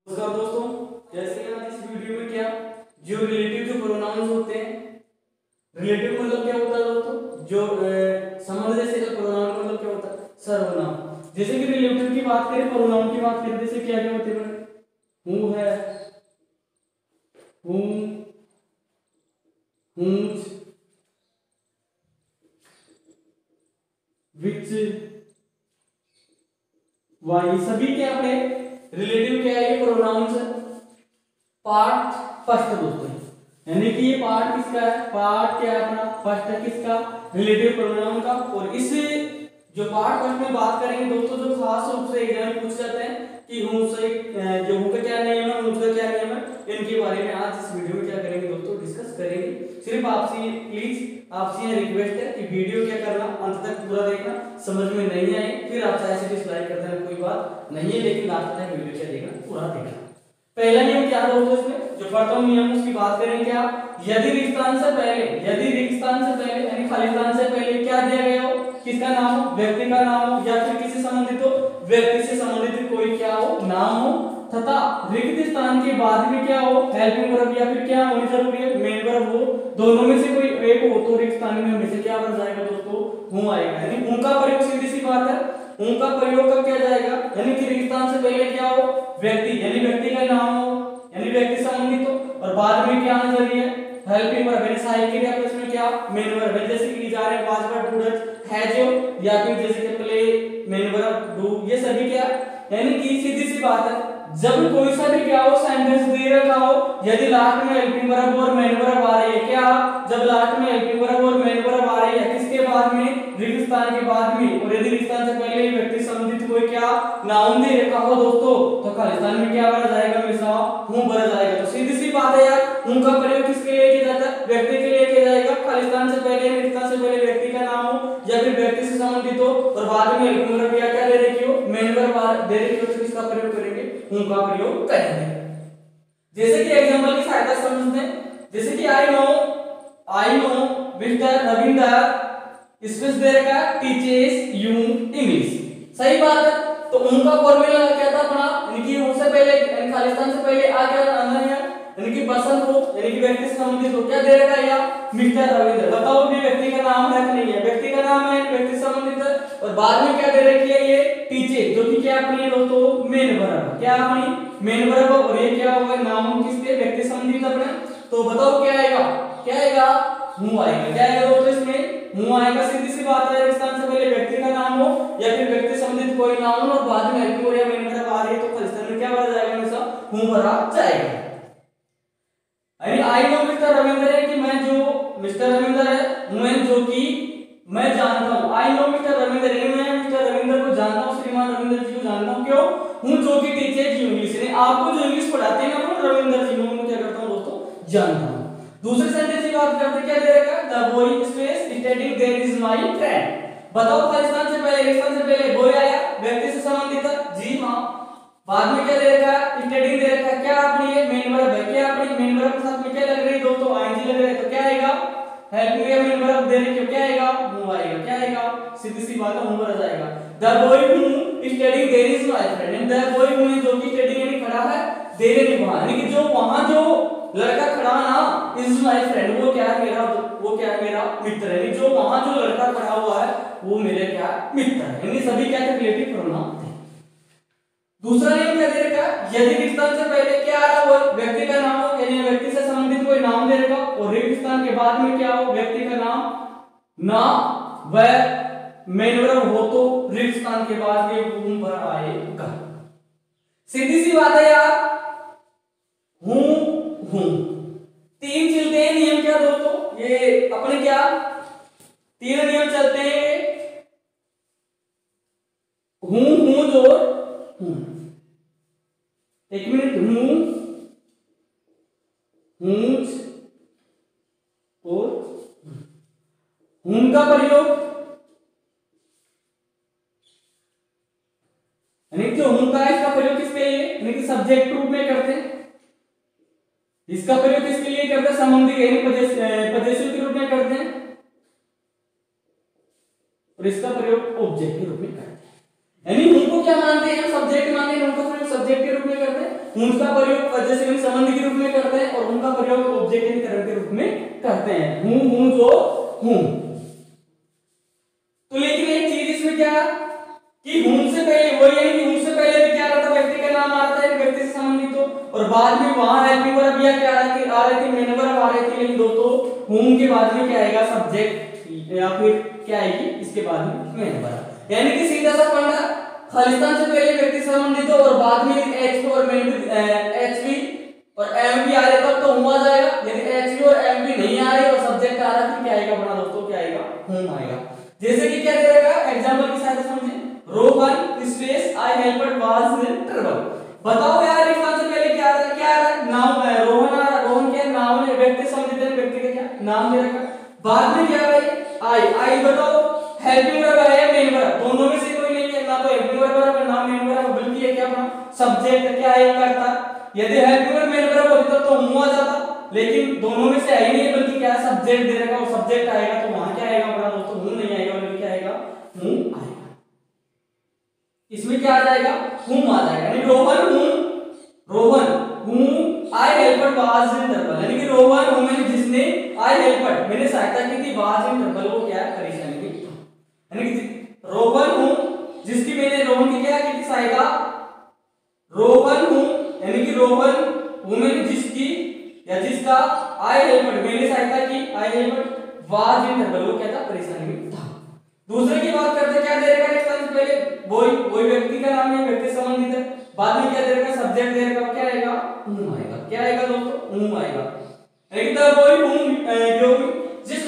नमस्कार दोस्तों, जैसे कि आज इस वीडियो में क्या जो रिलेटिव जो प्रोनाउंस होते हैं। रिलेटिव मतलब क्या होता है दोस्तों? जो संबंध जैसे का प्रोनाउन मतलब क्या होता है? सर्वनाम। जैसे कि रिलेटिव की बात करें, प्रोनाउन की बात करें, जैसे क्या क्या होते हैं? हूँ है, हूँ, हूँ, विच, वाई, सभी क्या अपने रिलेटिव क्या है? ये प्रोनाउंस पार्ट फर्स्ट दोस्तों, यानी कि ये पार्ट किसका है? पार्ट क्या है अपना? फर्स्ट है किसका? रिलेटिव प्रोनाउन का। और इस जो पार्ट फर्स्ट में बात करेंगे दोस्तों, जो खास रूप से एग्जाम में पूछ जाते हैं कि हूं से जो हूं का क्या नियम है, हूं का क्या नियम है, इनके बारे में आज इस वीडियो में क्या करेंगे दोस्तों? डिस्कस करेंगे। सिर्फ आपसे प्लीज आपसे ये रिक्वेस्ट है कि वीडियो क्या करना, अंत तक पूरा देखना। समझ में नहीं आए फिर आप चाहे से डिसलाइक कर देना, कोई बात नहीं है, लेकिन लास्ट तक वीडियो क्या देखना, पूरा देखना। पहला नियम क्या है दोस्तों? इसमें जो प्रथम नियम उसकी बात करें क्या? यदि रिक्त स्थान से पहले, यदि रिक्त स्थान से पहले यानी खाली स्थान से पहले क्या दिया गया हो? किसका नाम हो? व्यक्ति का नाम हो, या फिर किसी संबंधित हो, व्यक्ति से संबंधित कोई क्या हो? नाम हो, तथा रिक्त स्थान के बाद में क्या हो? हेल्पिंग वर्ब या फिर क्या होनी जरूरी है? मेन वर्ब हो। दोनों में से कोई एक हो तो रिक्त स्थान में हमेशा क्या बन जाएगा दोस्तों? हूं आएगा। यानी हूं का प्रयोग सीधी सी बात है, हूं का प्रयोग कब किया जाएगा? यानी कि रिक्त स्थान से पहले क्या हो? व्यक्ति, यानी व्यक्ति का नाम हो, यानी व्यक्ति संबंधित हो, और बाद में क्या आना जरूरी है? हेल्पिंग वर्ब, यानी सहायक क्रिया प्लस में क्या? Main verb. जैसे कि जा रहे वाज वर्ब, डू, डज, है जो, या फिर जैसे कि प्ले, मेन वर्ब, डू, ये सभी क्या? यानी कि सीधी सी बात है, जब कोई सा भी क्या हो सेंटेंस दे रखा हो, यदि लास्ट में हेल्पिंग वर्ब और मेन वर्ब आ रही है, क्या? जब लास्ट में हेल्पिंग वर्ब और मेन वर्ब आ रही है, किसके बाद में? रिक्त स्थान के बाद में। और यदि रिक्त स्थान से पहले व्यक्ति संबंधित कोई क्या नाउन दे रखा हो दोस्तों, तो खाली स्थान में क्या बना जाएगा? हमेशा हूं बना जाएगा। तो सीधी सी बात है यार, हूं का प्रयोग किसके लिए किया जाता है? व्यक्ति के लिए किया जाएगा। खाली स्थान से पहले, रिक्त स्थान से पहले व्यक्ति का नाम हो या फिर व्यक्ति से संबंधित हो, और बाद में हेल्पिंग वर्ब या क्या दे रखी हो? मेन वर्ब दे रखी हो, तो किसका प्रयोग करेंगे? हूं का प्रयोग करेंगे। जैसे कि एग्जांपल की सहायता से समझते हैं। जैसे कि आई नो मिस्टर रविंदर स्पेस दे रखा टीचेस यू इंग्लिश। सही बात है। तो उनका फॉर्मूला क्या था अपना? यानी कि उनसे पहले, यानी खाली स्थान से पहले आ क्या आना है? यानी कि पर्सन को, यानी कि व्यक्ति से संबंधित हो, क्या दे रखा है? या मिस्टर रविंदर। बताओ भी व्यक्ति का नाम है कि नहीं है? व्यक्ति का नाम है, व्यक्ति से संबंधित है, और बाद में क्या दे रखी है? ये टीचर, जो कि क्या अपनी दोस्तों मेन वर्ब, क्या अपनी मेन वर्ब, और ये क्या होगा? नाम किसके? व्यक्ति संबंधित अपने। तो बताओ क्या आएगा? क्या आएगा? हूं आएगा। क्या आएगा दोस्तों? इसमें हूं आएगा। सीधी सी बात है, स्थान से पहले व्यक्ति का नाम हो या फिर व्यक्ति संबंधित कोई नाम हो, और बाद में हेल्पिंग वर्ब या मेन वर्ब आ रही है, तो खाली स्थान में क्या भरा जाएगा? हमेशा हूं भरा जाएगा। यानी आई नो मिस्टर रविंद्र है कि मैं जो मिस्टर रविंद्र है, मैं जो कि मैं जानता हूं। आई नो मिस्टर रविंद्र है, मैं मिस्टर रविंद्र को जानता हूं, श्रीमान रविंद्र जी को जानता हूं। क्यों? हूं जो कि टीचर जी इंग्लिश ने आपको जो इंग्लिश पढ़ाते हैं ना, वो रविंद्र जी को क्या करता हूं दोस्तों? जानता हूं। दूसरे सेंटेंस की बात करते हैं, क्या दे रखा है? The boy space studying there is my friend. बताओ खाली स्थान से पहले, रिक्त स्थान से पहले बॉय आया, व्यक्ति से संबंधित है, जी हां। बाद में क्या दे रखा है? स्टडीइंग दे रखा है, क्या अपनी ये मेन वर्ब है, क्या अपनी मेन वर्ब के साथ में क्या लग रही है दोस्तों? आईएनजी लग रहा है, तो क्या आएगा? हेल्पिंग या मेन वर्ब दे रखी है, क्या आएगा? हूं आएगा। क्या आएगा? सीधी सी बात है, हूं आ जाएगा। The boy who studying there is my friend, and the boy who जो कि स्टडीइंग यानी खड़ा है, देयर यानी वहां, यानी कि जो वहां जो लड़का खड़ा ना, इज माय फ्रेंड, वो क्या है? मेरा, वो क्या है? मेरा मित्र है। जो वहां जो लड़का खड़ा हुआ है, वो मेरे क्या? मित्र है। यानी सभी क्या रिलेटिव प्रोनाउन थे। दूसरा नियम क्या दे रखा? यदि रिक्त स्थान से पहले क्या आ रहा हो? व्यक्ति का नाम हो, यानी व्यक्ति से संबंधित कोई नाम दे रखा, और रिक्त स्थान के बाद में क्या हो? व्यक्ति का नाम ना वह मेन वर्ब हो, तो रिक्त स्थान के बाद में हूं पर आएगा। सीधी सी बात है यार, हूं हूं। तीन चलते हैं नियम, क्या दोस्तों? ये अपने क्या तीन नियम चलते हैं? हूं जो हूं, एक मिनट, हूं और हूं का प्रयोग, यानी जो हूं का है, इसका प्रयोग किसके लिए? यानी कि सब्जेक्ट रूप में करते हैं। इसका प्रयोग किसके लिए करते हैं? संबंधी यानी पदेशु के रूप में करते हैं, और इसका प्रयोग ऑब्जेक्ट के रूप में करते हैं। यानी हूं को क्या मानते हैं, सब्जेक्ट मानते हैं, उनका प्रयोग सब्जेक्ट के रूप में करते हैं, उनका प्रयोग जैसे हम संबंध के रूप में करते हैं, और उनका प्रयोग ऑब्जेक्ट यानी कर्म के रूप में करते हैं। हूं जो हूं। तो लेकिन एक चीज इसमें क्या कि हूं से पहले वही है कि हूं से पहले भी क्या रहता, व्यक्ति का नाम आता है, व्यक्ति से संबंधित हो, और बाद में वहां हेल्पिंग वर्ब या क्या आ रही थी, मेन वर्ब आ रही थी, लेकिन दोस्तों हूं के बाद में क्या आएगा, सब्जेक्ट या फिर क्या आएगी, इसके बाद में मेन वर्ब। यानी कि सीधा सा फंडा, खालिस्तान से पहले व्यक्ति से संबंधित हो और बाद में एच और मेन एचवी और एमवी आ रहे तब तो हूं आ जाएगा। यदि एचवी और एमवी नहीं आ रहे और सब्जेक्ट आ रहा है, क्या आएगा बड़ा दोस्तों, क्या आएगा, हूं आएगा। जैसे कि क्या दे रखा है, एग्जांपल की सहायता समझे, Rohan space I helped was in trouble. बताओ यार इसका आंसर पहले क्या आ रहा है, क्या आ रहा है, नाम है, रोहन आ रहा, रोहन क्या नाम है, व्यक्ति संबंधित है, व्यक्ति का क्या नाम दे रखा, बाद में क्या है, आई बताओ हेल्पिंग वर्ब है, मेन वर्ब, दोनों में से कोई नहीं है, ना तो हेल्पिंग वर्ब है ना मेन वर्ब, बल्कि ये क्या बना, सब्जेक्ट क्या है, करता। यदि हेल्पिंग वर्ब मेन वर्ब होती तो हूं आ जाता, लेकिन दोनों में से आई नहीं है, बल्कि क्या सब्जेक्ट दे रखा, और सब्जेक्ट आएगा तो वहां क्या आएगा बड़ा दोस्तों, हूं नहीं आएगा, बल्कि क्या आएगा, हूं आएगा। इसमें क्या आ जाएगा, हूं आ जाएगा, यानी रोहन हूं आई हेल्प्ड वाज इन ट्रबल, यानी कि रोहन हूं मैंने जिसने, आई हेल्प्ड मैंने सहायता की थी, वाज इन ट्रबल वो क्या है, परेशानी में था, यानी कि रोहन हूं जिसकी मैंने, रोहन की क्या की थी सहायता, रोहन हूं यानी कि रोहन हूं मैंने जिसकी या जिसका, आई हेल्प्ड मैंने सहायता की, आई हेल्प्ड वाज इन ट्रबल वो क्या था, परेशानी में था। दूसरे की बात करते, क्या दे रखा है, पहले वही व्यक्ति का नाम है, व्यक्ति संबंधित है, बाद में क्या दे रखा, सब्जेक्ट दे रखा, क्या आएगा, हूं आएगा, क्या आएगा दोस्तों, हूं आएगा। लेकिन तब वही हूं जो जिस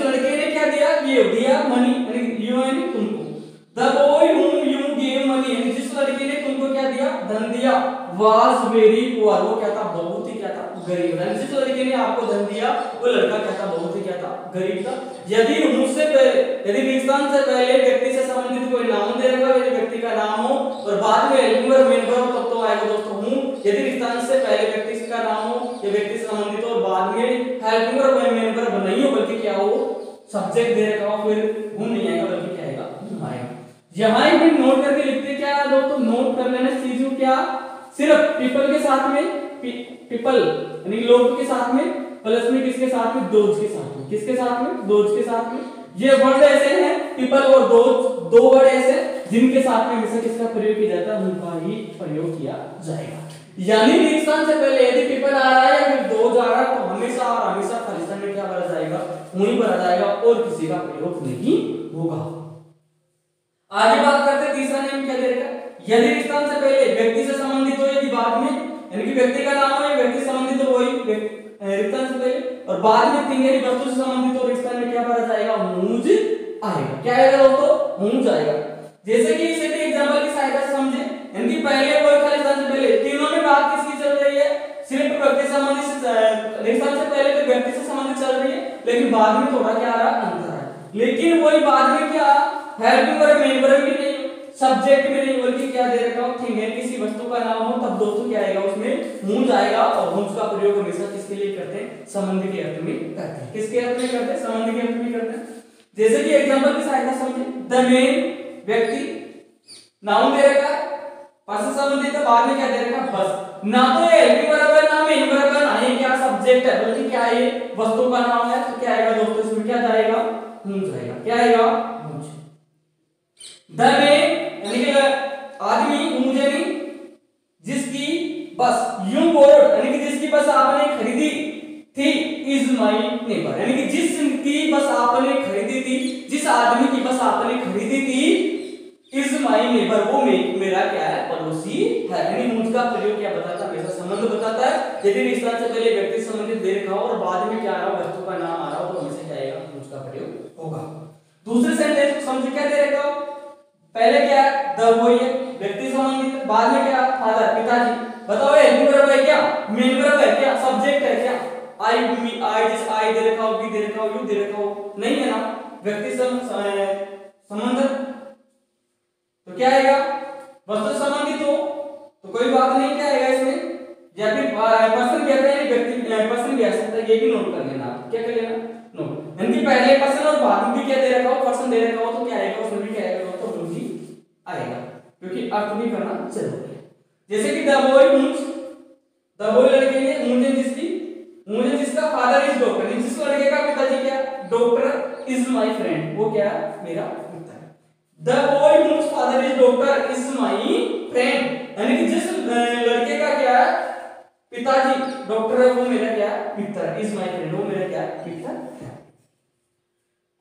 लड़के ने क्या दिया, ये दिया मनी, यानी यू यानी तुमको, the boy whom you give money, यानी जिस लड़के ने तुमको क्या दिया, धन दिया, वाज वेरी पुअर वो क्या था, बहुत ही क्या था, गरीब, यानी जिस लड़के ने आपको धन दिया वो लड़का क्या था, बहुत ही क्या था, गरीब था। यदि मुझसे पहले, यदि विस्तान से पहले व्यक्ति से संबंधित कोई नाम दे रखा, यदि व्यक्ति का नाम हो और बाद में हेल्पिंग वर्ब मेन वर्ब तब तो आएगा दोस्तों हूं। यदि विस्तान से पहले व्यक्ति का नाम हो या व्यक्ति से संबंधित हो और बाद में हेल्पिंग वर्ब मेन वर्ब नहीं हो, बल्कि क्या हो, सब्जेक्ट दे रखा हो, फिर हूं नहीं आएगा, बल्कि क्या आएगा, हूं आएगा। यहां एक मिनट नोट करके लिखते क्या है दोस्तों, नोट कर लेना चीजों, क्या सिर्फ पीपल के साथ में, पीपल यानी लोग के साथ में, प्लस में किसके साथ में, दोज के साथ में, किसके साथ में, दोज के साथ में। ये वर्ड ऐसे हैं पीपल और दोज, दो वर्ड ऐसे जिनके साथ में हमेशा किसका प्रयोग किया जाता है, उनका ही प्रयोग किया जाएगा। यानी विस्तान से पहले यदि पीपल आ रहा है या फिर दोज आ रहा है तो हमेशा और हमेशा खालिस्तान में क्या भरा जाएगा, वही भरा जाएगा और किसी का प्रयोग नहीं होगा। आगे बात करते हैं, तीसरा नियम क्या दे रखा है, यदि विस्तान से पहले व्यक्ति से संबंधित हो, यदि बाद में यानी कि व्यक्ति का नाम है, व्यक्ति से संबंधित हो, वही विस्तान से पहले, और बाद में थिंग यानी वस्तु से संबंधित हो, विस्तान में क्या भरा जाएगा, मूज आएगा, क्या आएगा दोस्तों, मूज आएगा। जैसे कि इसे भी एग्जांपल की सहायता से समझे, यानी कि पहले कोई खालिस्तान से पहले, तीनों में बात किसकी चल रही है, सिर्फ व्यक्ति से संबंधित, विस्तान से पहले तो व्यक्ति से संबंधित चल रही है, लेकिन बाद में थोड़ा क्या आ रहा है, अंतर है। लेकिन वही बाद में क्या, हेल्पिंग वर्ब मेन वर्ब भी नहीं, सब्जेक्ट में नहीं, बल्कि क्या दे रखा हो, थिंग है, किसी वस्तु का नाम हो, तब दोस्तों क्या आएगा, उसमें मूज आएगा। और मूज का प्रयोग हमेशा किसके लिए करते हैं, संबंध के अर्थ में करते हैं, किसके अर्थ में करते हैं, संबंध के अर्थ में करते हैं। जैसे कि एग्जांपल की सहायता समझे, द मेन व्यक्ति नाउन दे रखा है, पर्सन संबंधित है, बाद में क्या दे रखा, बस, ना तो ये हेल्पिंग वर्ब है ना मेन वर्ब है, ना ये क्या सब्जेक्ट है, बल्कि क्या ये वस्तु का नाम है, तो क्या आएगा दोस्तों, इसमें क्या जाएगा, मूज आएगा, क्या आएगा, मूज। द मेन यानी कि आदमी, मुझे नहीं, जिसकी बस, यूं बोर्ड यानी कि जिसकी बस आपने खरीदी थी, इज माई नेबर यानी कि जिसकी बस आपने खरीदी थी, जिस आदमी की बस आपने खरीदी थी, इज माई नेबर वो मेरा क्या है, पड़ोसी है। यानी मूज का प्रयोग क्या बताता है, वैसा संबंध बताता है। यदि इस तरह से पहले व्यक्ति संबंधित दे रखा हो और बाद में क्या आ रहा हो, वस्तु का नाम आ रहा हो, तो हमेशा क्या आएगा, मूज का प्रयोग होगा। दूसरे सेंटेंस समझ क्या दे रखा हो, पहले क्या है, द बॉय है, व्यक्ति संबंधित, बाद में क्या, फादर पिताजी। बताओ ये हेल्पिंग वर्ब है क्या, मेन वर्ब है क्या, सब्जेक्ट है क्या, आई जिस आई दे रखा हो, बी दे रखा हो, यू दे रखा हो, नहीं है ना, व्यक्ति संबंध, तो क्या आएगा, वस्तु संबंधित हो तो कोई बात नहीं, क्या आएगा इसमें, या फिर पर्सन कहते हैं, व्यक्ति पर्सन भी आ सकता है, ये भी नोट कर लेना, क्या कर लेना, नोट। यानी कि पहले पर्सन और बाद में भी क्या दे रखा हो, पर्सन दे रखा हो, तो क्या आएगा, उसमें भी क्या आएगा, तो मूज आएगा। क्योंकि अर्थ भी करना जरूरी है। जैसे कि द बॉय लड़के ने मुझे जिसका फादर इज डॉक्टर, जिस लड़के का पिताजी क्या डॉक्टर इज माय फ्रेंड, वो क्या मेरा मित्र है। The boy whose father is doctor is my friend, यानी कि जिस लड़के का क्या है पिताजी डॉक्टर है वो मेरा क्या मित्र है, इज माय फ्रेंड वो मेरा क्या मित्र है।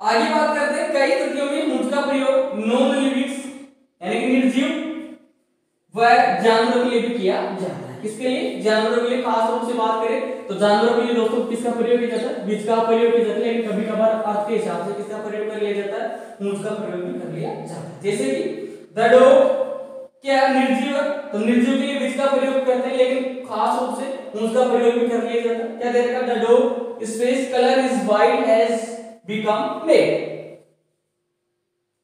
आगे बात करते हैं कई स्थितियों में हुज का प्रयोग नॉन लिविंग यानी कि निर्जीव व जानवरों के लिए भी किया जाता है। किसके लिए? जानवरों के लिए। खास रूप से बात करें तो जानवरों के लिए दोस्तों किसका प्रयोग किया जाता है? विच का प्रयोग किया जाता है, लेकिन कभी कभार अर्थ के हिसाब से किसका प्रयोग कर लिया जाता है? हुज का प्रयोग भी कर लिया जाता है। जैसे कि द डॉग क्या निर्जीव है तो निर्जीव के लिए विच का प्रयोग करते हैं, लेकिन खास रूप से हुज का प्रयोग भी कर लिया जाता है। क्या दे रखा? The dog space colour is white has become red.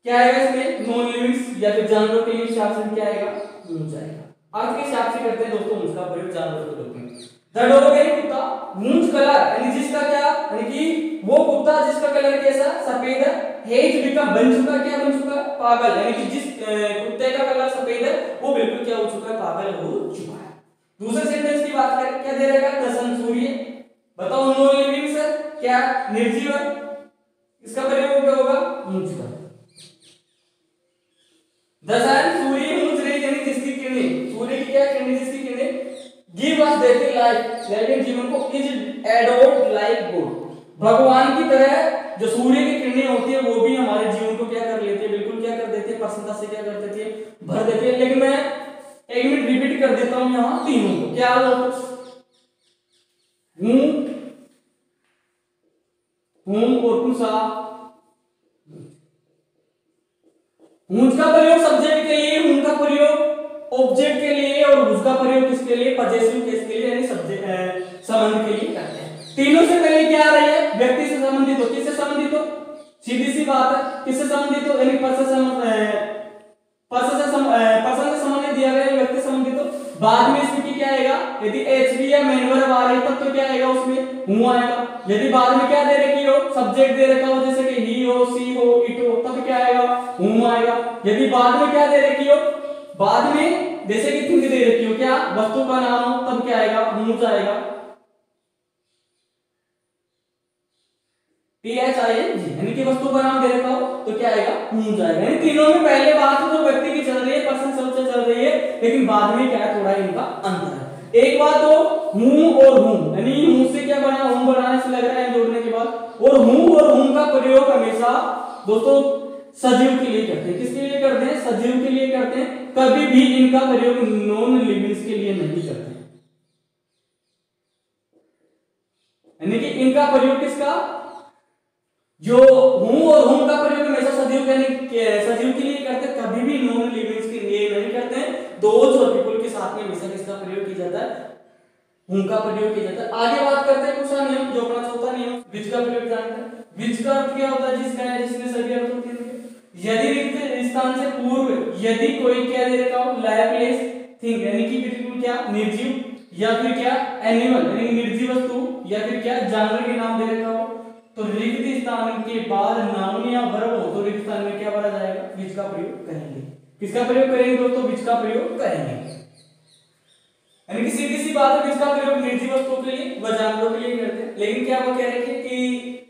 क्या आएगा इसमें? नॉन लिविंग या फिर जानवरों के लिए हिसाब से क्या आएगा? हुज आएगा। अर्थ के हिसाब से करते हैं दोस्तों हुज का प्रयोग जानवरों के रूप में। द डॉग यानी कुत्ता, हुज कलर यानी जिसका क्या यानी कि वो कुत्ता जिसका कलर कैसा सफेद है, हेज बिकम बन चुका, क्या बन चुका? पागल, यानी कि जिस कुत्ते का कलर सफेद है वो बिल्कुल क्या हो चुका है? पागल हो चुका है। दूसरे सेंटेंस की बात करें क्या दे रहेगा? द सन सूर्य, बताओ नॉन लिविंग सर क्या निर्जीव है, इसका प्रयोग क्या होगा? हुज का। द सन सूर्य हुज रे यानी जिसकी किरणें, सूर्य की क्या किरणें जिसकी किरणें गिव अस देते लाइफ, लेकिन जीवन को इज एडोर्ड लाइक गॉड, भगवान की तरह जो सूर्य की किरणें होती है वो भी हमारे जीवन को क्या कर लेती है? बिल्कुल क्या कर देती है? प्रसन्नता से क्या कर देती है? भर देती है। लेकिन मैं एक मिनट रिपीट कर देता हूं यहां तीनों को। क्या हूं और कुसा। हुज का प्रयोग सब्जेक्ट के लिए, हुन का प्रयोग ऑब्जेक्ट के लिए और हुज का प्रयोग किसके लिए? पजेसिव केस के लिए यानी सब्जेक्ट संबंध के लिए करते हैं। तीनों से पहले क्या आ रही है? व्यक्ति से संबंधित हो। किससे संबंधित हो? सीधी सी बात है, किससे संबंधित हो? यानी पर्सन से संबंधित दिया गया व्यक्ति संबंधित हो। बाद में स्थिति क्या आएगा? यदि एचवी या मेन वर्ब आ रही तब तो क्या आएगा उसमें? हूं आएगा। यदि बाद में क्या दे रखी हो? सब्जेक्ट दे रखा हो जैसे कि ही हो, सी हो, इट हो, तब क्या आएगा? हूं आएगा। यदि बाद में क्या दे रखी हो? बाद में जैसे कि थिंक दे रखी हो, क्या वस्तु का नाम हो, तब क्या आएगा? हूं आएगा। THING यानी कि वस्तु का नाम दे रखा हो तो क्या आएगा? हूं जाएगा। यानी तीनों में पहले बात तो व्यक्ति की चल रही है, पर्सन शब्द से चल रही है, लेकिन बाद में क्या है? थोड़ा इनका अंतर है। एक बात तो हूं और हूं, यानी हूं से क्या बना? हूं बनाने से लग रहा है जोड़ने के बाद, और हूं का प्रयोग हमेशा दोस्तों सजीव के लिए करते हैं। किसके लिए करते हैं? सजीव के लिए करते हैं। कभी भी इनका प्रयोग नॉन लिविंग्स के लिए नहीं करते, यानी कि इनका प्रयोग किसका? जो हूं और हूं का प्रयोग हमेशा सजीव के लिए करते हैं, कभी भी नॉन लिविंग्स के लिए नहीं करते हैं। दोज और पीपल के साथ में हमेशा किसका प्रयोग किया जाता है? हूं का प्रयोग किया जाता है। आगे बात करते हैं दूसरा नियम जो अपना चौथा नियम, विच का प्रयोग जानते हैं। विच का अर्थ क्या होता है? जिसका है, जिसमें सभी अर्थ होते हैं। यदि रिक्त स्थान से पूर्व यदि कोई क्या दे रखा हो? लाइफलेस थिंग यानी कि बिल्कुल क्या निर्जीव, या फिर क्या एनिमल यानी निर्जीव वस्तु, या फिर क्या जानवर के नाम दे रखा हो, तो रिक्त स्थान के बाद नाउन या वर्ब हो तो रिक्त स्थान में क्या भरा जाएगा? विच का प्रयोग करेंगे। किसका प्रयोग करेंगे दोस्तों? विच का प्रयोग करेंगे। यानी कि सीधी सी बात है, विच का प्रयोग निर्जीव वस्तुओं के लिए व जानवरों के लिए करते हैं। लेकिन क्या वो कह रहे थे कि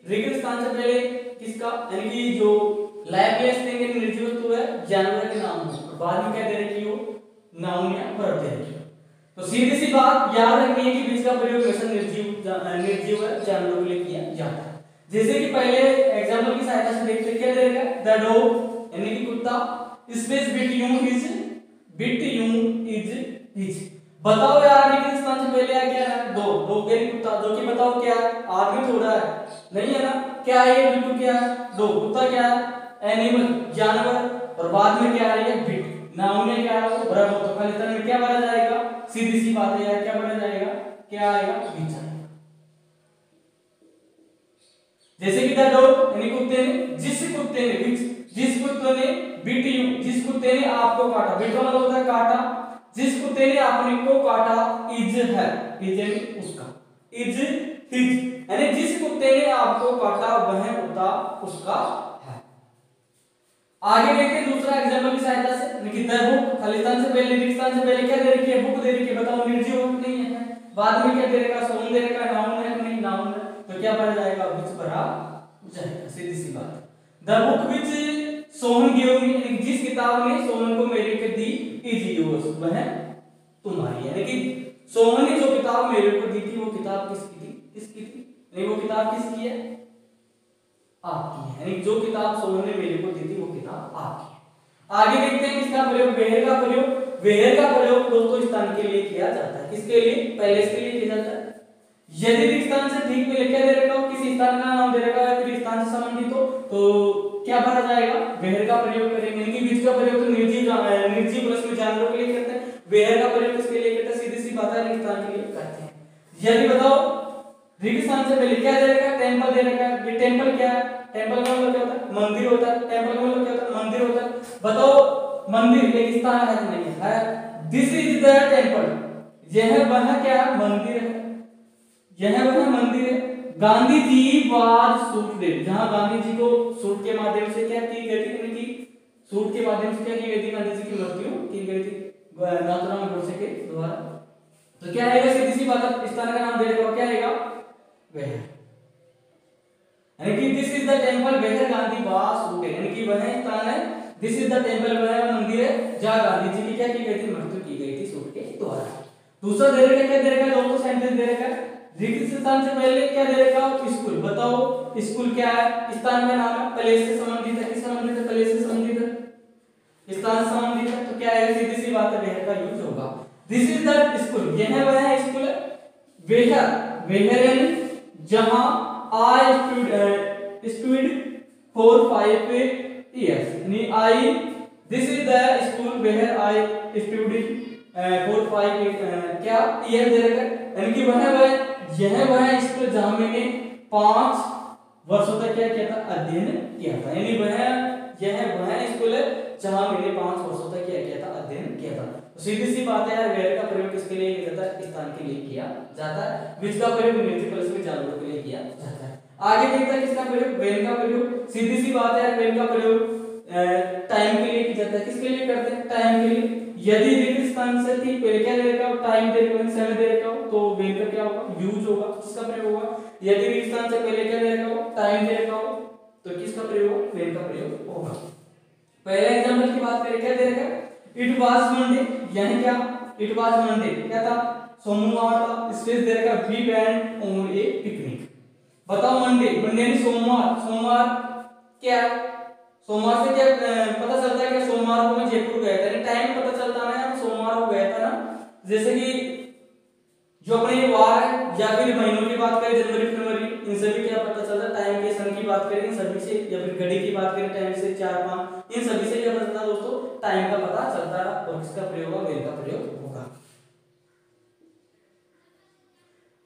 रिक्त स्थान से पहले किसका यानी कि जो लाइफलेस थिंग यानी निर्जीव वस्तु है जानवर के नाम हो, और बाद में क्या दे रखी हो? नाउन या वर्ब दे रखी हो। तो सीधी सी बात याद रखनी है कि विच का प्रयोग हमेशा निर्जीव है जानवरों के लिए किया जाता है। जैसे कि पहले एग्जांपल की सहायता से देखते हैं। क्या देगा? द डॉग यानी कि कुत्ता, space bit you is his. बताओ यार रिक्त स्थान से पहले क्या है? डॉग यानी कुत्ता, जो कि बताओ क्या है? आदमी थोड़ा है, नहीं है ना? क्या है ये? बिल्कुल क्या है? डॉग। कुत्ता क्या है? एनिमल जानवर, और बाद में क्या आ रही है? बिट। नाउन में क्या है? वो वर्ब हो, तो फलितन में क्या भरा जाएगा? सीधी सी बात है यार, क्या भरा जाएगा? क्या आएगा? विच आएगा। जैसे कि द डॉग यानी कुत्ते ने, जिस कुत्ते ने बिट यू, जिस कुत्ते ने आपको काटा, बिट का मतलब होता है काटा, जिस कुत्ते ने आपने को काटा, इज है, इज यानी उसका, इज हिज यानी जिस कुत्ते ने आपको काटा वह कुत्ता उसका है। आगे देखते हैं दूसरा एग्जांपल की सहायता से, यानी द बुक खालिस्तान से पहले रिक्तान से पहले क्या दे रखी है, बुक दे रखी है, बताओ निर्जीव नहीं है, बाद में क्या दे रखा, सोन दे रखा, नाउन है नहीं, नाउन है, तो क्या बन जाएगा, विच भरा जाएगा, सीधी सी बात। The book which Sohan give me, यानी जिस किताब ने सोहन को मेरे को दी इज योर्स, वह तुम्हारी, यानी कि सोहन ने जो किताब मेरे को दी थी वो किताब किसकी थी, किसकी थी, नहीं वो किताब किसकी है, आपकी है, यानी जो किताब सोहन ने मेरे को दी थी वो किताब आपकी है। आगे देखते हैं किसका प्रयोग, वेयर का प्रयोग। वेयर का प्रयोग दोस्तों स्थान के लिए किया जाता है, किसके लिए, पहले के लिए किया जाता है। यदि स्थान से ठीक में क्या दे रखा हो, किसी स्थान का नाम दे रखा है, फिर स्थान से संबंधित हो तो क्या भरा जाएगा, वेयर का प्रयोग करेंगे, यानी कि विच का प्रयोग तो निर्जीव प्लस में जानवरों के लिए करते हैं, वेयर का प्रयोग किसके लिए करते हैं, सीधी सी बात है, स्थान के लिए करते हैं। यदि बताओ ऋग स्थान से पहले क्या दे रखा है, टेंपल दे रखा है, ये टेंपल क्या है, टेंपल का मतलब क्या होता है, मंदिर होता है, टेंपल का मतलब क्या होता है, मंदिर होता है, बताओ मंदिर एक स्थान है कि नहीं है, दिस इज द टेंपल, यह वह क्या मंदिर है, यह वह मंदिर है। गांधी जी वाज सूटेड, जहां गांधी जी को सूट के माध्यम से क्या की गई थी, उनकी सूट के माध्यम से क्या की गई थी, गांधी जी की मृत्यु की गई थी नाथूराम गोडसे के द्वारा। तो क्या आएगा, सीधी सी बात है, स्थान का नाम दे देगा, क्या आएगा, वह, यानी कि this is the temple where Gandhi was suited, यानी कि वह स्थान है, दिस इज द टेंपल वह मंदिर है जहां गांधी जी की क्या की गई थी, मृत्यु की गई थी सूट के द्वारा। दूसरा दे रखा क्या दे रखा, दोस्तों सेंटेंस दे रखा है, ऋग स्थान से पहले क्या दे रखा, स्कूल, बताओ स्कूल क्या है, स्थान का नाम है, प्लेस से संबंधित है, किस संबंधित है, प्लेस से संबंधित है, स्थान से संबंधित है, तो क्या है, सीधी सी बात है, वेयर का यूज होगा। दिस इज द स्कूल, यह वह स्कूल है, वेयर यानी जहां आई स्टूड फॉर 5 years, यानी I, this is the school where I studied for 5 क्या ईयर दे रखा है, यानी कि यह वह स्कूल जहां मैंने 5 वर्षों तक क्या किया था, अध्ययन किया था, यानी यह वह स्कूल है जहां मैंने 5 वर्षों तक क्या किया था, अध्ययन किया था। तो सीधी सी बात है यार, वेयर का प्रयोग किसके लिए किया जाता है, स्थान के लिए किया जाता है, विच का प्रयोग निर्जीव प्लस में जानवरों के लिए किया जाता है। आगे देखते हैं किसका प्रयोग, वेन का प्रयोग, सीधी सी बात है, वेन का प्रयोग टाइम के लिए किया जाता है, किसके लिए करते हैं, टाइम के लिए। यदि ऋग स्थान से ठीक पहले क्या दे रखा हो, टाइम दे रखा हो, समय दे रखा हो, तो वेन का क्या होगा, यूज होगा, किसका प्रयोग होगा, यदि ऋग स्थान से पहले क्या दे रखा हो, टाइम दे रखा हो, तो किसका प्रयोग होगा, वेन का प्रयोग होगा। पहले एग्जांपल की बात करें, क्या दे रखा है, इट वाज मंडे, यानी क्या, इट वाज मंडे क्या था, सोमवार था, स्पेस दे रखा, we went on a picnic, बताओ मंडे, मंडे यानी सोमवार, सोमवार क्या, सोमवार से क्या पता चलता है कि सोमवार को मैं जयपुर गया था, टाइम पता चलता है ना, सोमवार को गया था ना। जैसे कि जो अपने ये वार है या फिर महीनों की बात करें, जनवरी फरवरी, इन सभी क्या पता चलता है, टाइम के सन की बात करें इन सभी से, या फिर घड़ी की बात करें टाइम से 4-5, इन सभी से क्या पता चलता है दोस्तों, टाइम का पता चलता है, और किसका प्रयोग होगा, वेन का प्रयोग होगा।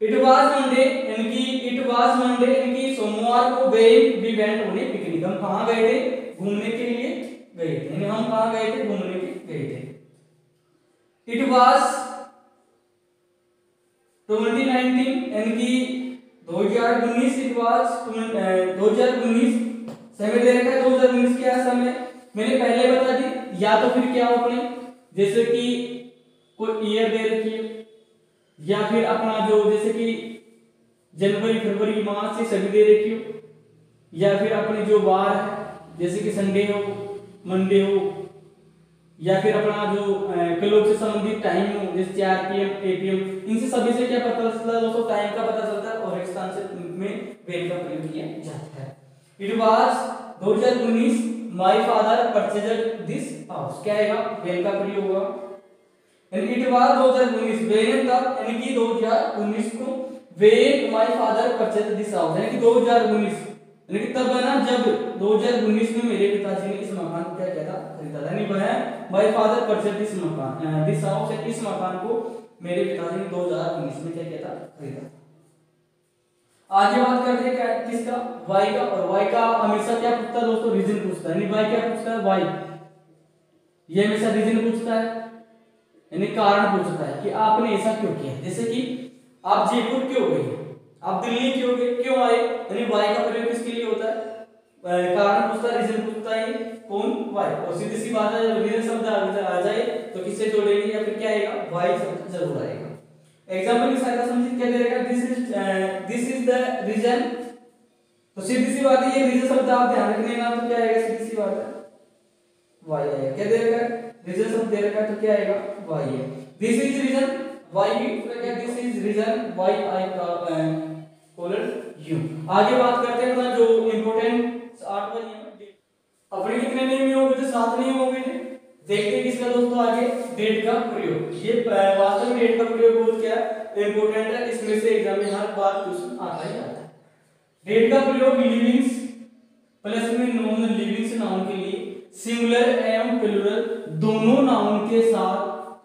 इट वाज मंडे, यानी कि इट वाज मंडे यानी कि सोमवार को when we went on a picnic, हम कहां गए थे, घूमने के लिए गए थे, यानी हम कहां गए थे, घूमने के गए थे। इट वाज 2019 यानी कि 2019, इट वाज 2019, समय दे रखा है 2019, क्या समय मैंने पहले बता दी, या तो फिर क्या हो अपने, जैसे कि कोई ईयर दे रखी है, या फिर अपना जो जैसे कि जनवरी फरवरी मार्च से सभी दे रखी हो, या फिर अपने जो वार है जैसे कि संडे हो, मंडे हो, या फिर अपना जो क्लॉक से संबंधित टाइम हो, जैसे 4 PM 8 PM, इनसे सभी से क्या पता चलता है दोस्तों, टाइम का पता चलता है, और एक स्थान से में वेन का प्रयोग किया जाता है। It was 2019 my father purchased this house, क्या आएगा, वेन का प्रयोग होगा। एंड इट वाज 2019 वेन तब, यानी कि 2019 को, when my father purchased this house, यानी कि 2019, यानी कि तब है ना जब 2019 में मेरे पिताजी ने इस मकान को क्या किया था, खरीदा था, यानी वह माय फादर परचेज्ड दिस मकान, दिस हाउस, इस मकान को मेरे पिताजी ने 2019 में क्या किया था, खरीदा। आगे बात करते हैं किसका, वाई का, और वाई का हमेशा क्या पूछता है दोस्तों, रीजन पूछता है, यानी वाई क्या पूछता है, वाई, ये हमेशा रीजन पूछता है, यानी कारण पूछता है कि आपने ऐसा क्यों किया, जैसे कि आप जयपुर क्यों गए, आप दिल्ली क्यों गए, क्यों आए, यानी वाई का प्रयोग किसके लिए होता है, कारण पूछता है, रीजन पूछता है, कौन वाई, और सीधी सी बात है जब रीजन शब्द आ जाए तो किससे जोड़ेंगे या फिर क्या आएगा वाई शब्द जरूर आएगा। एग्जांपल की सहायता समझिए क्या दे रहेगा दिस इज द रीजन, तो सीधी सी बात है ये रीजन शब्द आप ध्यान रखने ना तो क्या आएगा सीधी सी बात है वाई आएगा। क्या दे रखा है रीजन शब्द दे रखा है तो क्या आएगा वाई है। दिस इज रीजन वाई क्या this is reason why I caller you. आगे बात करते हैं अपना जो इंपॉर्टेंट 8वां नियम है। अपने कितने नियम हो गए थे 7 नियम हो गए थे। देखते हैं किसका दोस्तों आगे डेट का प्रयोग। ये वास्तव में डेट का प्रयोग बहुत क्या इंपॉर्टेंट है, इसमें से एग्जाम में हर बार क्वेश्चन आता ही आता है। डेट का प्रयोग लिविंग्स प्लस में नॉन लिविंग्स नाउन के लिए सिंगुलर एवं प्लूरल दोनों नाउन के साथ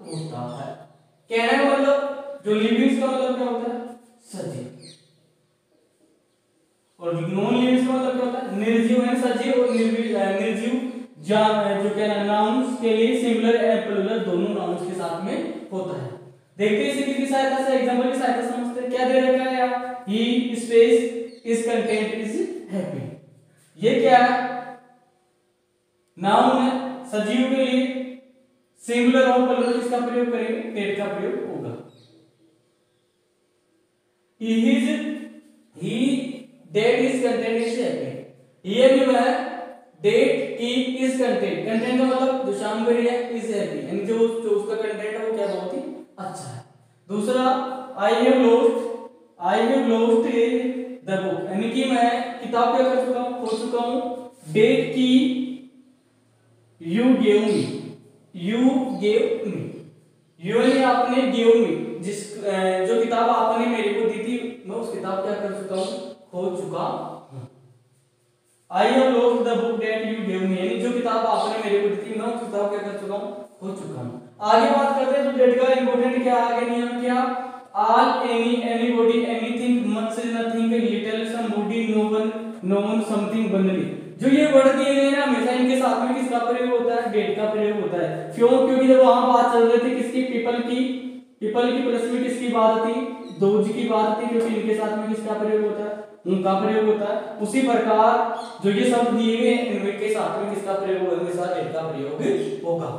होता है। कहने का मतलब जो लिविंग्स का मतलब क्या होता है सजीव, और नॉन लिविंग्स का मतलब क्या होता है निर्जीव है सजीव, और निर्जीव जो क्या है नाउन्स के लिए सिंगुलर एंड प्लूरल दोनों नाउन्स के साथ में होता है। देखते हैं इसी की सहायता से एग्जांपल की सहायता समझते हैं। क्या दे रखा है यार ही स्पेस इज कंटेंट इज हैप्पी, ये क्या है नाउन है सजीव के लिए सिंगुलर और प्लूरल इसका प्रयोग करेंगे डेट का प्रयोग होगा। He that is content is happy, ये भी है डेट की इज कंटेंट, कंटेंट का मतलब जो शामगिरी है इज हैप्पी, यानी जो उसका कंटेंट है वो क्या बहुत ही अच्छा है। दूसरा I have lost the book, यानी कि मैं किताब क्या कर चुका हूं खो चुका हूं। डेट की यू गेव मी, यू ने आपने गिव मी जिस जो किताब आपने मेरे को दी थी मैं उस किताब क्या कर चुका हूं खो चुका हूं। I have lost the book that you give me, यानी जो किताब आपने मेरे को दी थी मैं उस किताब क्या कर चुका हूं खो चुका हूं। आगे बात करते हैं तो डेट का इंपॉर्टेंट क्या आगे नियम क्या all anybody anything much nothing little somebody no one something बनली। जो ये वर्ड दिए गए ना हमेशा इनके साथ में किसका प्रयोग होता है डेट का प्रयोग होता है। क्यों क्योंकि जब वहां बात चल रही थी किसकी पीपल की प्लस में किसकी बात थी दोज की बात थी, क्योंकि इनके साथ में किसका प्रयोग होता है उनका प्रयोग होता है। उसी प्रकार जो ये शब्द दिए गए इनके साथ में किसका प्रयोग होगा हमेशा डेट का प्रयोग होगा।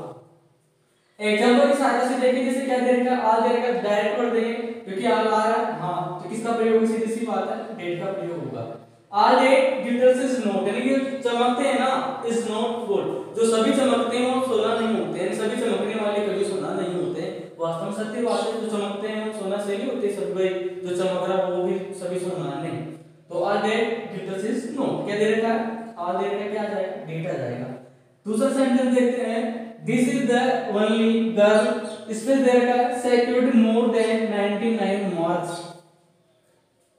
एग्जांपल की सहायता से देखिए जैसे क्या दे रखा आ दे रखा डायरेक्ट वर्ड देंगे क्योंकि आ रहा है हां तो किसका प्रयोग सीधी सी बात है डेट का प्रयोग होगा। आज एक glitters is not, यानी कि चमकते हैं ना is not gold, जो सभी चमकते हैं वो सोना नहीं होते हैं, सभी चमकने वाले कभी सोना नहीं होते हैं। वास्तव में सत्य बात है जो चमकते हैं वो सोना से नहीं होते, सब जो चमक रहा है वो भी सभी सोना नहीं। तो आज एक glitters is not क्या दे रखा है आज दे रखा क्या आ जाएगा डेट आ जाएगा। दूसरा सेंटेंस देखते हैं this is the only girl, इसमें दे रखा है secured more than 99 marks।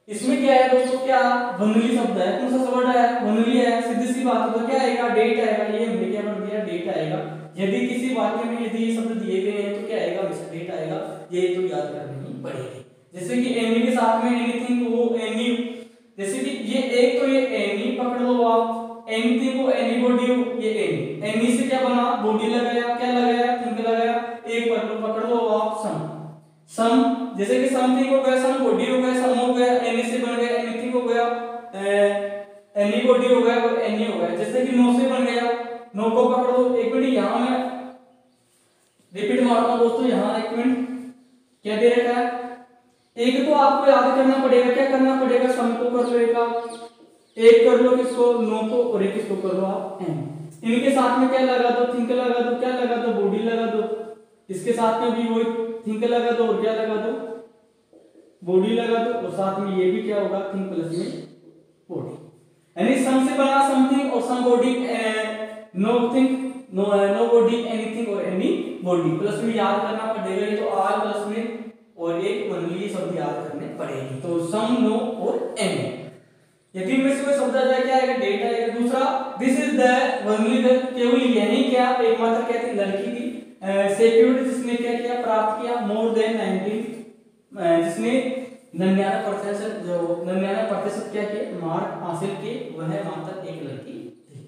इसमें क्या है दोस्तों क्या वनली शब्द है, कौन सा वर्ड है वनली है, सीधी सी बात है तो क्या आएगा डेट आएगा। ये हमने क्या पढ़ दिया डेट आएगा। यदि किसी वाक्य में यदि ये शब्द दिए गए हैं तो क्या आएगा हमेशा डेट आएगा, ये तो याद करनी ही पड़ेगी। जैसे कि एनी के साथ में एनीथिंग वो एनी, जैसे कि ये एक तो ये एनी पकड़ लो आप, एनीथिंग को एनीबॉडी ये एनी से क्या बना बॉडी लगाया क्या लगाया थिंक लगाया, एक पकड़ लो आप सम जैसे कि समथिंग हो गया सम बॉडी हो गया सम हो गया एनी से बन गया एनीथिंग हो गया एनी बॉडी हो गया और एनी हो गया। जैसे कि नो से बन गया नो को पकड़ो। एक मिनट यहां मैं रिपीट मारता हूं दोस्तों, यहां एक मिनट क्या दे रखा है एक तो आपको याद करना पड़ेगा, क्या करना पड़ेगा सम को कर लो एक कर लो किसको नो को और एक किसको कर लो आप एनी। इनके साथ में क्या लगा दो थिंक लगा दो, क्या लगा दो बॉडी लगा दो, इसके साथ में भी वही थिंक लगा दो और क्या लगा दो बॉडी लगा दो और साथ में ये भी क्या होगा थिंक प्लस में बॉडी, यानी सम से बना समथिंग और somebody nothing nobody anything और एनी बॉडी प्लस में याद करना पड़ेगा। ये तो आर प्लस में और एक वनली शब्द याद करने पड़ेगी तो सम नो और एनी। यदि इनमें से कोई शब्द आ जाए क्या आएगा डेट आएगा। दूसरा this is the only the केवल यही क्या एकमात्र क्या थी लड़की थी सेक्यूर्ड जिसने क्या किया प्राप्त किया मोर देन 90 जिसने 99% जो 99% क्या किया मार्क हासिल किए वह मात्र एक लड़की थी।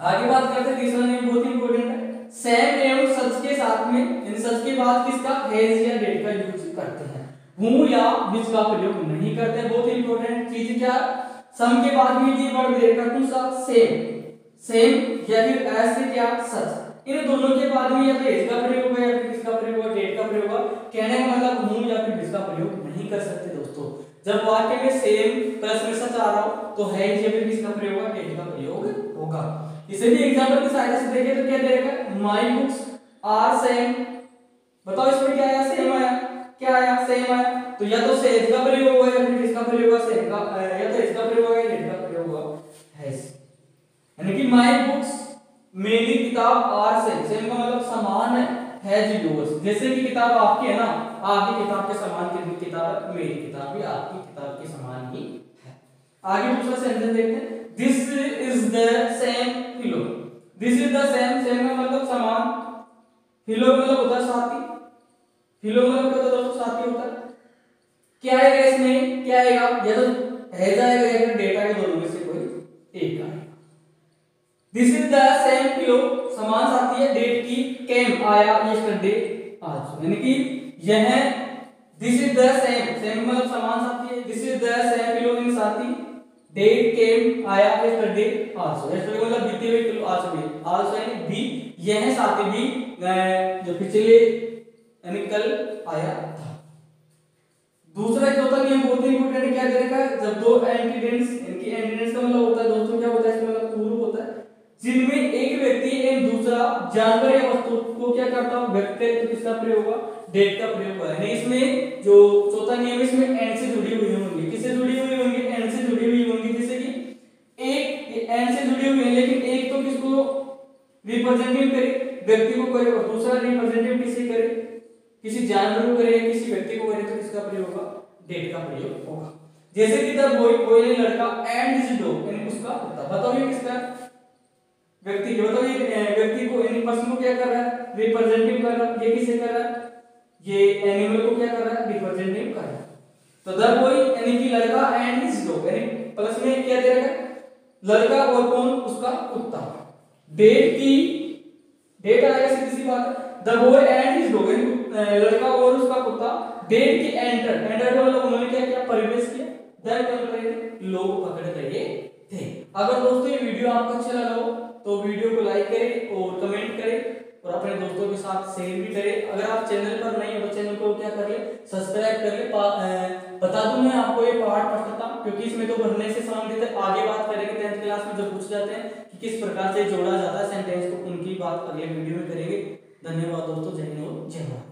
आगे बात करते हैं तीसरा नियम बहुत ही इंपॉर्टेंट है सेम एवं सच के साथ में इन सच के बाद किसका हैज या डेट का यूज करते हैं, हूं या विच का प्रयोग नहीं करते हैं। बहुत ही इंपॉर्टेंट चीज क्या सम के बाद में ये वर्ड दे रखा कौन सा सेम या फिर ऐसे क्या सच, इन दोनों के बाद में या तो इज का प्रयोग होगा या फिर किसका प्रयोग होगा, डेट का प्रयोग होगा। कहने का मतलब हूं या फिर इसका प्रयोग नहीं कर सकते दोस्तों। जब वाक्य में सेम प्लस में सच आ रहा हो तो है या फिर किसका प्रयोग होगा, डेट का प्रयोग होगा। इसे भी एग्जांपल की सहायता से देखें तो क्या देगा, माय बुक्स आर सेम। बताओ इसमें क्या आया, सेम आया, क्या आया, सेम आया। तो या तो सेम का प्रयोग होगा या फिर किसका प्रयोग होगा, सेम का, या तो इसका प्रयोग होगा या डेट का प्रयोग होगा, है। यानी कि माय बुक्स, मेरी किताब आर सेम, सेम का मतलब समान है जी योर्स। जैसे कि किताब आपकी है ना, आपकी किताब के समान कितनी किताब है, मेरी किताब भी आपकी किताब के समान ही है। आगे दूसरा सेंटेंस देखते हैं, this is the same pillow. This is the same, same का मतलब समान, पिलो मतलब होता है साथी, पिलो मतलब क्या होता है दोस्तों, साथी होता है। क्या आएगा इसमें, क्या आएगा, या तो है जाएगा या फिर डेटा के दोनों में से कोई एक आएगा। This is the same pillow, समान साथी है, डेट की, केम आया, यस्टरडे आज। यानी कि यह this is the same, same मतलब समान साथी है, this is the same pillow in साथी, डेट केम आया, यस्टरडे आज। यस्टरडे मतलब बीते हुए पिलो, आज भी, आज यानी भी, यह साथी भी जो पिछले यानी कल आया था। दूसरा जो होता है बहुत ही इंपॉर्टेंट, क्या दे रखा है, जब दो एंटीडेंट्स, इनकी एंटीडेंट्स का मतलब होता है दोस्तों क्या होता है, इसका मतलब पूर्व होता है, जिनमें एक व्यक्ति एवं दूसरा जानवर या वस्तु को क्या करता है व्यक्त करे तो किसका प्रयोग होगा, डेट का प्रयोग होगा। यानी इसमें जो चौथा नियम है इसमें एंड से जुड़ी हुई होंगी, किससे जुड़ी हुई होंगी, एंड से जुड़ी हुई होंगी। जैसे कि एक एंड से जुड़ी हुई है लेकिन एक तो किसको रिप्रेजेंटेटिव करे, व्यक्ति को करे, और दूसरा रिप्रेजेंटेटिव किसे करे, किसी जानवर को करे, किसी व्यक्ति को करे, तो किसका प्रयोग होगा, डेट का प्रयोग होगा। जैसे कि द बॉय, बॉय ने लड़का, एंड हिज डॉग यानी उसका कुत्ता। बताओ ये किसका, व्यक्ति के, बताओ ये व्यक्ति को यानी पर्सन को क्या कर रहा है, रिप्रेजेंटेटिव कर रहा है। ये किसे कर रहा है, ये एनिमल को क्या कर रहा है, रिप्रेजेंटेटिव कर रहा है। तो द बॉय यानी कि लड़का, एंड हिज डॉग यानी प्लस में क्या दे रखा है, लड़का और कौन, उसका कुत्ता। डेट की, डेट आएगा सीधी सी बात है, the boy and his dog यानी लड़का और उसका कुत्ता, डेट की एंटर, एंटर मतलब उन्होंने क्या किया, प्रवेश किया, दैट मतलब लोग पकड़ रहे थे। अगर दोस्तों ये वीडियो आपको अच्छा लगा हो तो वीडियो को लाइक करें और कमेंट करें और अपने दोस्तों के साथ शेयर भी करें। अगर आप चैनल पर नहीं हो तो चैनल को क्या कर ले, सब्सक्राइब कर ले। बता दूं मैं आपको ये पार्ट पढ़ता हूं क्योंकि इसमें तो भरने से संबंधित है। आगे बात करेंगे 10th क्लास में जो पूछ जाते हैं कि किस प्रकार से जोड़ा जाता है सेंटेंस को, उनकी बात अगले वीडियो में करेंगे। धन्यवाद दोस्तों, जय हिंद, जय भारत।